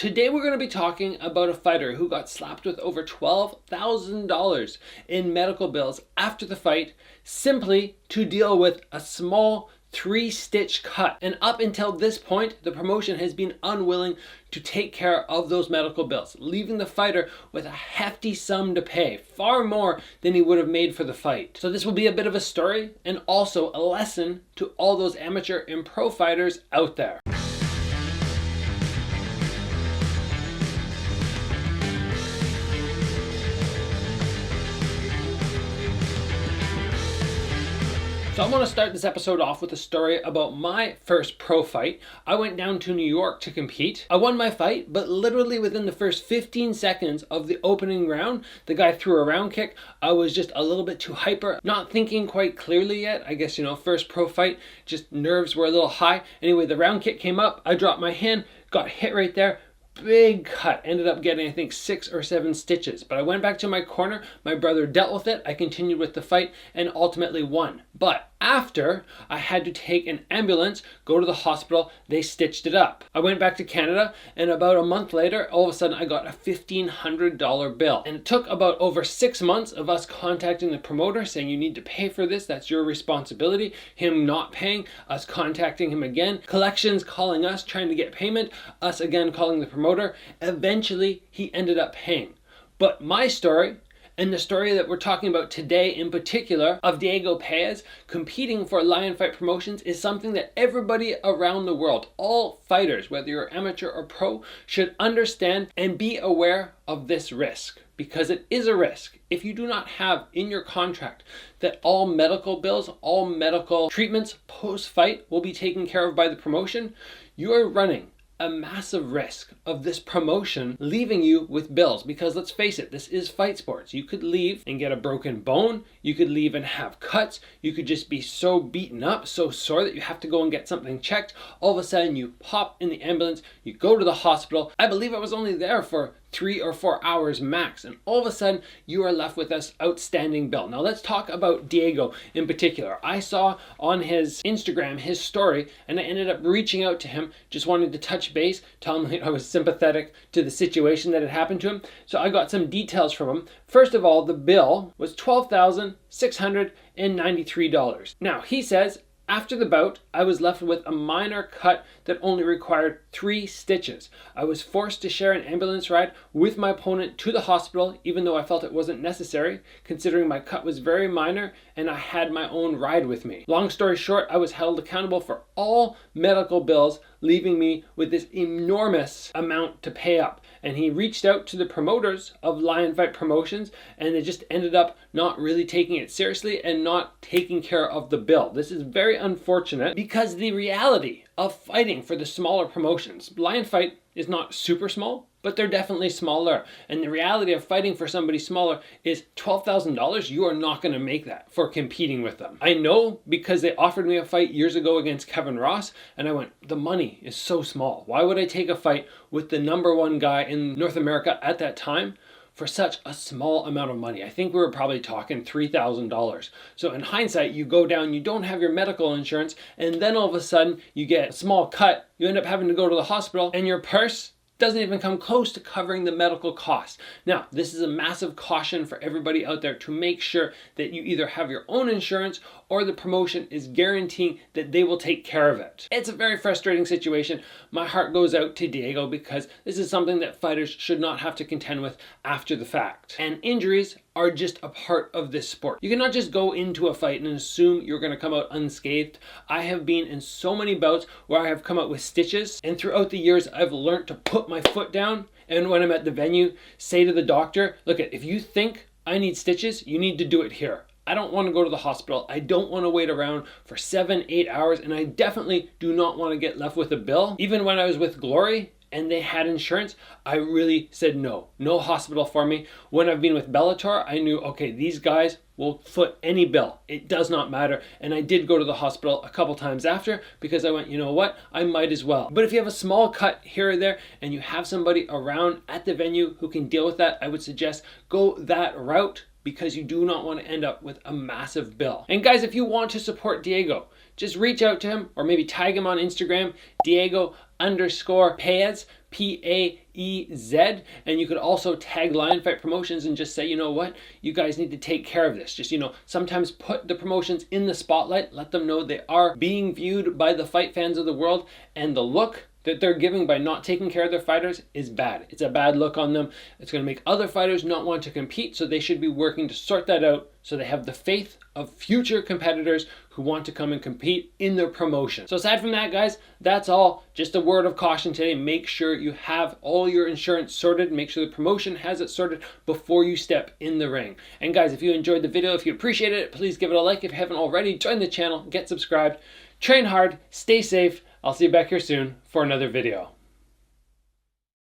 Today we're going to be talking about a fighter who got slapped with over $12,000 in medical bills after the fight simply to deal with a small 3-stitch cut. And up until this point, the promotion has been unwilling to take care of those medical bills, leaving the fighter with a hefty sum to pay, far more than he would have made for the fight. So this will be a bit of a story and also a lesson to all those amateur and pro fighters out there. So I want to start this episode off with a story about my first pro fight. I went down to New York to compete. I won my fight, but literally within the first 15 seconds of the opening round, the guy threw a round kick. I was just a little bit too hyper, not thinking quite clearly yet. I guess, first pro fight, just nerves were a little high. Anyway, the round kick came up. I dropped my hand, got hit right there. Big cut, ended up getting I think 6 or 7 stitches, but I went back to my corner, my brother dealt with it, I continued with the fight and ultimately won. But after, I had to take an ambulance, go to the hospital, they stitched it up. I went back to Canada and about a month later, all of a sudden I got a $1,500 bill. And it took about over 6 months of us contacting the promoter saying you need to pay for this, that's your responsibility, him not paying, us contacting him again, collections calling us, trying to get payment, us again calling the promoter. Eventually, he ended up paying. But my story, and the story that we're talking about today in particular of Diego Paez competing for Lion Fight Promotions, is something that everybody around the world, all fighters, whether you're amateur or pro, should understand and be aware of this risk. Because it is a risk. If you do not have in your contract that all medical bills, all medical treatments post-fight will be taken care of by the promotion, you are running a massive risk of this promotion leaving you with bills. Because let's face it, this is fight sports. You could leave and get a broken bone, you could leave and have cuts, you could just be so beaten up, so sore that you have to go and get something checked. All of a sudden you pop in the ambulance, you go to the hospital. I believe I was only there for 3 or 4 hours max, and all of a sudden you are left with this outstanding bill. Now let's talk about Diego in particular. I saw on his Instagram his story, and I ended up reaching out to him, just wanted to touch base, tell him I was sympathetic to the situation that had happened to him. So I got some details from him. First of all, the bill was $12,693. Now he says, after the bout, I was left with a minor cut that only required 3 stitches. I was forced to share an ambulance ride with my opponent to the hospital, even though I felt it wasn't necessary, considering my cut was very minor and I had my own ride with me. Long story short, I was held accountable for all medical bills, leaving me with this enormous amount to pay up. And he reached out to the promoters of Lion Fight Promotions, and they just ended up not really taking it seriously and not taking care of the bill. This is very unfortunate because the reality of fighting for the smaller promotions, Lion Fight is not super small, but they're definitely smaller. And the reality of fighting for somebody smaller is $12,000. You are not going to make that for competing with them. I know because they offered me a fight years ago against Kevin Ross, and I went, the money is so small. Why would I take a fight with the #1 guy in North America at that time for such a small amount of money? I think we were probably talking $3,000. So in hindsight, you go down, you don't have your medical insurance, and then all of a sudden you get a small cut, you end up having to go to the hospital, and your purse doesn't even come close to covering the medical costs. Now, this is a massive caution for everybody out there to make sure that you either have your own insurance or the promotion is guaranteeing that they will take care of it. It's a very frustrating situation. My heart goes out to Diego because this is something that fighters should not have to contend with after the fact. And injuries are just a part of this sport. You cannot just go into a fight and assume you're going to come out unscathed. I have been in so many bouts where I have come out with stitches, and throughout the years I've learned to put my foot down, and when I'm at the venue, say to the doctor, look, if you think I need stitches, you need to do it here. I don't want to go to the hospital. I don't want to wait around for 7-8 hours, and I definitely do not want to get left with a bill. Even when I was with Glory and they had insurance, I really said no hospital for me. When I've been with Bellator, I knew, okay, these guys will foot any bill. It does not matter. And I did go to the hospital a couple times after because I went, you know what, I might as well. But if you have a small cut here or there and you have somebody around at the venue who can deal with that, I would suggest go that route, because you do not want to end up with a massive bill. And guys, if you want to support Diego, just reach out to him or maybe tag him on Instagram, Diego_Paez, PAEZ, and you could also tag Lion Fight Promotions and just say, you know what, you guys need to take care of this. Just, you know, sometimes put the promotions in the spotlight, let them know they are being viewed by the fight fans of the world, and the look that they're giving by not taking care of their fighters is bad. It's a bad look on them. It's going to make other fighters not want to compete, so they should be working to sort that out so they have the faith of future competitors who want to come and compete in their promotion. So aside from that, guys, that's all. Just a word of caution today. Make sure you have all your insurance sorted. Make sure the promotion has it sorted before you step in the ring. And guys, if you enjoyed the video, if you appreciated it, please give it a like. If you haven't already, join the channel, get subscribed, train hard, stay safe. I'll see you back here soon for another video.